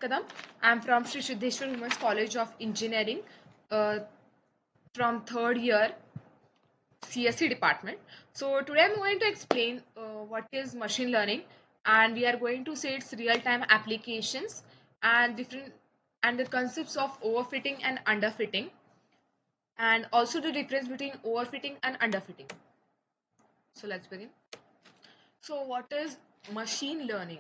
Kadam. I'm from Sri Siddheshwar Women's College of Engineering uh, from third year CSC department. So today I'm going to explain what is machine learning, and we are going to see its real-time applications and the concepts of overfitting and underfitting, and also the difference between overfitting and underfitting. So let's begin. So what is machine learning?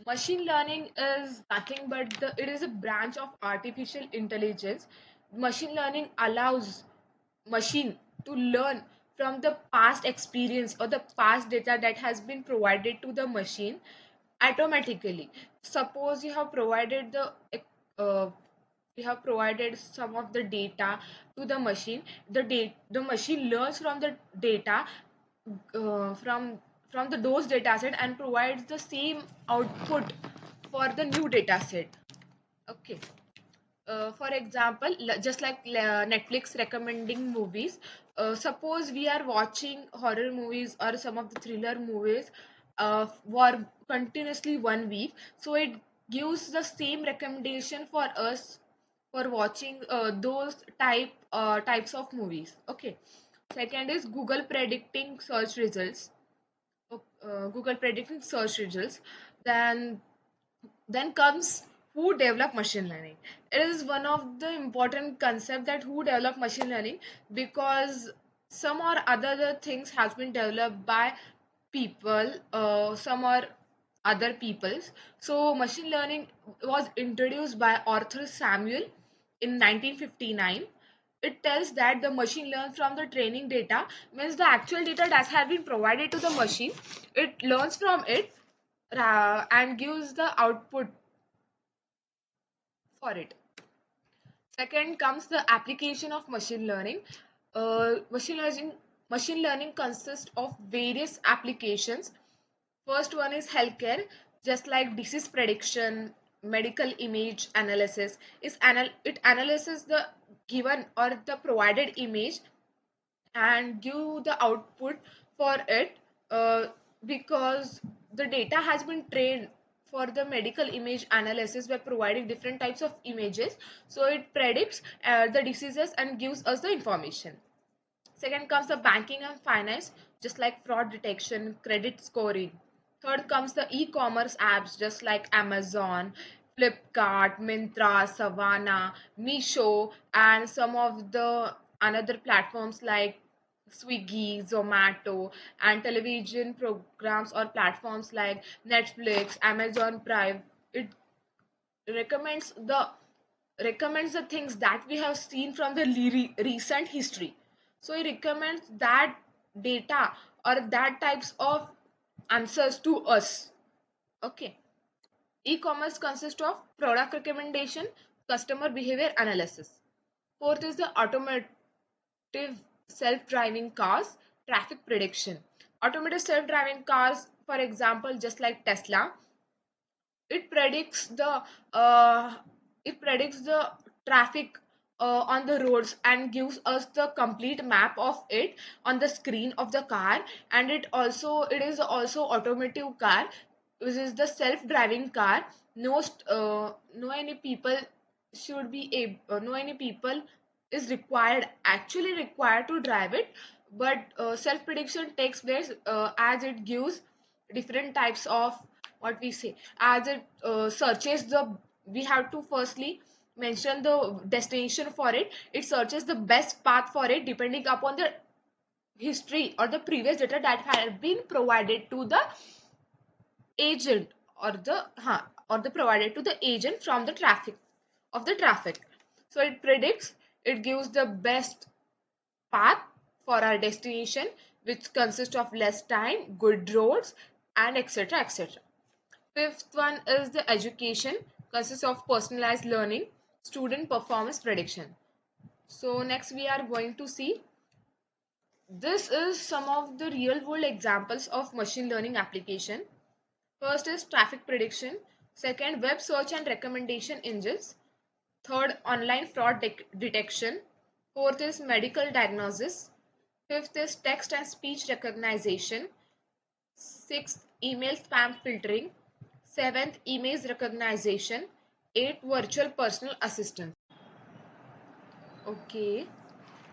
Machine learning is nothing but it is a branch of artificial intelligence. Machine learning allows machine to learn from the past experience or the past data that has been provided to the machine automatically. Suppose uh, you have provided some of the data to the machine. The machine learns from the data from the those data set and provides the same output for the new data set. Okay. For example, just like Netflix recommending movies, suppose we are watching horror movies or some of the thriller movies for continuously 1 week, so it gives the same recommendation for us for watching those types of movies. Okay. Second is Google predicting search results. Then comes who develop machine learning. It is one of the important concept that who develop machine learning, because some or other things has been developed by people, some or other peoples. So machine learning was introduced by Arthur Samuel in 1959. It tells that the machine learns from the training data, means the actual data that has been provided to the machine. It learns from it and gives the output for it. Second comes the application of machine learning. Uh, machine learning Machine learning consists of various applications. First one is healthcare, just like disease prediction, medical image analysis. It analyzes the given or the provided image and give the output for it, uh, because the data has been trained for the medical image analysis by providing different types of images, so it predicts the diseases and gives us the information. Second comes the banking and finance, just like fraud detection, credit scoring. Third comes the e-commerce apps, just like Amazon, Flipkart, Myntra, Savannah, Meesho, and some of the another platforms like Swiggy, Zomato, and television programs or platforms like Netflix, Amazon Prime. It recommends the recommends the things that we have seen from the recent history. So it recommends that data or that types of answers to us. Okay. E-commerce consists of product recommendation, customer behavior analysis. Fourth is the automotive self-driving cars, traffic prediction. Automotive self-driving cars, for example, just like Tesla, it predicts the uh, it predicts the traffic on the roads and gives us the complete map of it on the screen of the car. And it is also automotive car, which is the self-driving car. No any people should be able no any people is actually required to drive it, but self prediction takes place as it gives different types of what we say, as it searches the we have to firstly mention the destination for it. It searches the best path for it depending upon the history or the previous data that had been provided to the agent, or the provided to the agent from the traffic. So it predicts, it gives the best path for our destination, which consists of less time, good roads, and etc. etc. Fifth one is the education, consists of personalized learning, student performance prediction. So next we are going to see, this is some of the real world examples of machine learning application. First is traffic prediction, second web search and recommendation engines, third online fraud detection, fourth is medical diagnosis, fifth is text and speech recognition, sixth email spam filtering, seventh image recognition, 8 virtual personal assistants. Okay,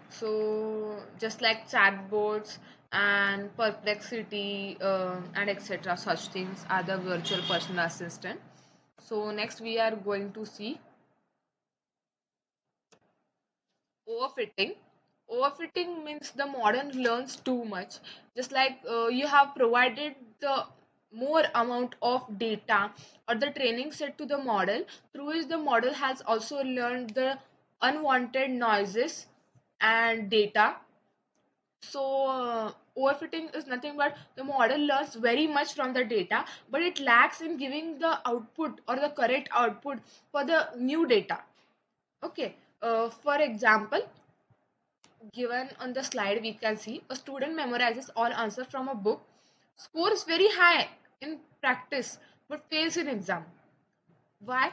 so just like chatbots and perplexity and etc, such things are the virtual personal assistant. So next we are going to see overfitting. Overfitting means the modern learns too much. Just like you have provided the more amount of data or the training set to the model, through which the model has also learned the unwanted noises and data. So overfitting is nothing but the model learns very much from the data, but it lacks in giving the output or the correct output for the new data. Okay, for example, given on the slide we can see a student memorizes all answers from a book, scores very high in practice but fails in exam. Why?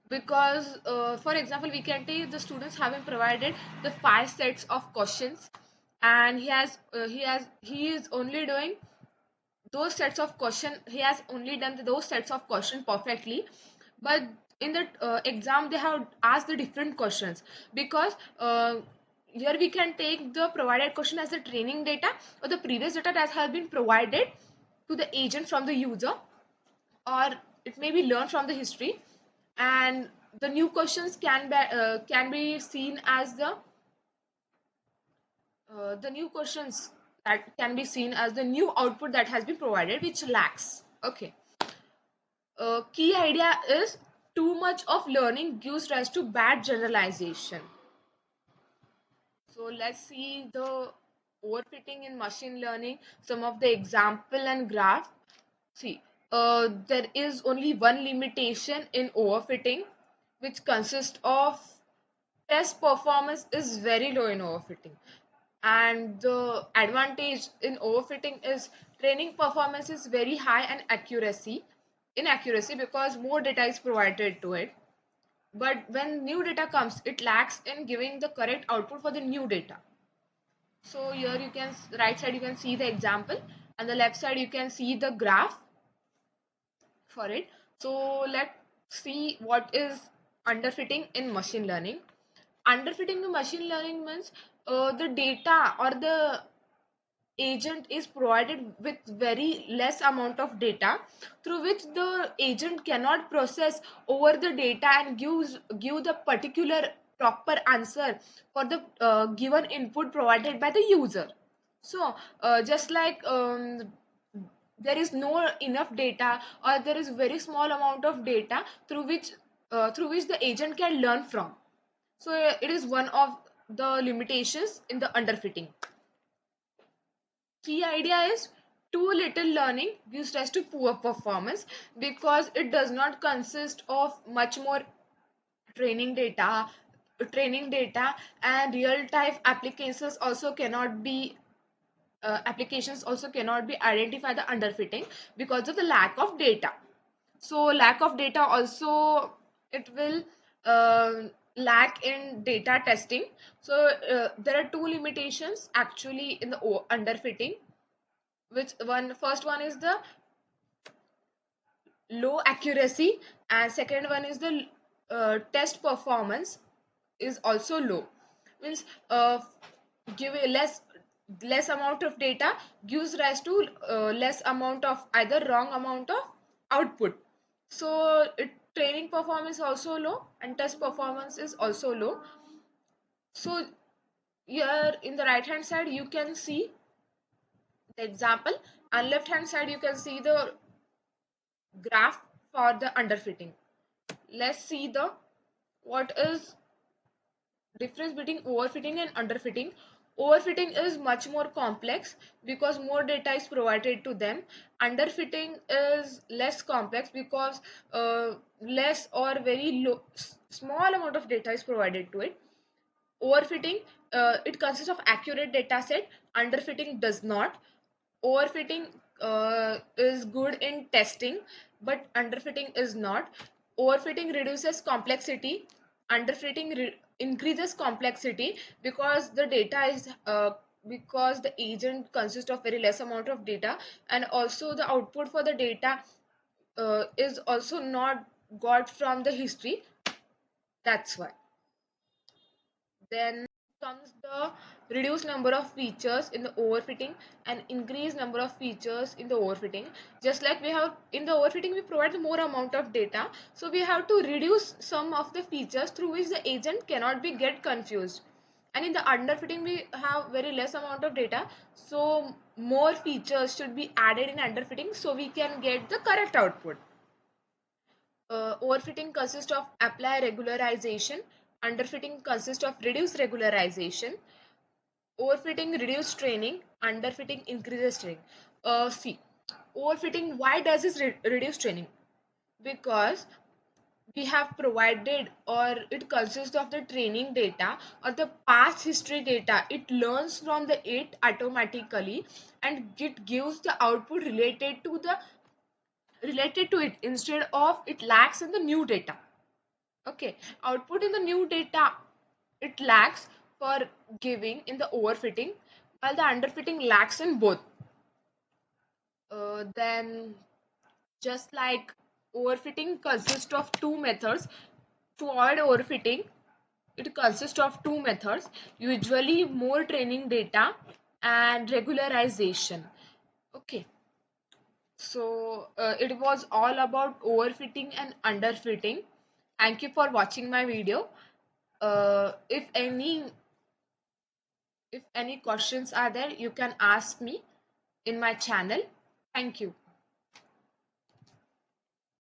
Because for example we can take the students having provided the 5 sets of questions, and he is only doing those sets of question, he has only done those sets of question perfectly, but in the exam they have asked the different questions. Because here we can take the provided question as the training data or the previous data that has been provided to the agent from the user, or it may be learned from the history, and the new questions can be seen as the new questions that can be seen as the new output that has been provided, which lacks. Okay, key idea is too much of learning gives rise to bad generalization. So let's see the overfitting in machine learning, some of the example and graph. See, there is only one limitation in overfitting, which consists of test performance is very low in overfitting. And the advantage in overfitting is training performance is very high and accuracy inaccuracy because more data is provided to it. But when new data comes, it lacks in giving the correct output for the new data. So here you can, right side you can see the example, and the left side you can see the graph for it. So let's see what is underfitting in machine learning. Underfitting in machine learning means the data or the agent is provided with very less amount of data, through which the agent cannot process over the data and give the particular proper answer for the given input provided by the user. So just like there is no enough data, or there is very small amount of data through which the agent can learn from. So it is one of the limitations in the underfitting. Key idea is too little learning gives rise to poor performance, because it does not consist of much more training data training data and real time applications also cannot be identified the underfitting because of the lack of data. So lack of data also, it will lack in data testing. So there are two limitations actually in the underfitting, which one first one is the low accuracy, and second one is the test performance is also low. Means give a less amount of data gives rise to less amount of either wrong amount of output. So training performance also low and test performance is also low. So here in the right hand side you can see the example, and left hand side you can see the graph for the underfitting. Let's see the what is difference between overfitting and underfitting. Overfitting is much more complex because more data is provided to them. Underfitting is less complex because less or very low small amount of data is provided to it. Overfitting, it consists of accurate data set. Underfitting does not. Overfitting is good in testing, but underfitting is not. Overfitting reduces complexity. Underfitting increases complexity because the data is because the agent consists of very less amount of data, and also the output for the data is also not got from the history. That's why. Then comes the reduced number of features in the overfitting and increased number of features in the overfitting. Just like we have in the overfitting, we provide the more amount of data, so we have to reduce some of the features through which the agent cannot be get confused. And in the underfitting, we have very less amount of data, so more features should be added in underfitting so we can get the correct output. Overfitting consists of apply regularization. Underfitting consists of reduce regularization. Overfitting reduce training. Underfitting increases training. See, overfitting, why does this reduce training? Because we have provided, or it consists of the training data or the past history data. It learns from the it automatically, and it gives the output related to it instead of it lacks in the new data. Okay, output in the new data, it lacks for giving in the overfitting, while the underfitting lacks in both. Then just like overfitting consists of two methods. To avoid overfitting, it consists of two methods, usually more training data and regularization. Okay, so it was all about overfitting and underfitting. Thank you for watching my video. If any questions are there, you can ask me in my channel. Thank you.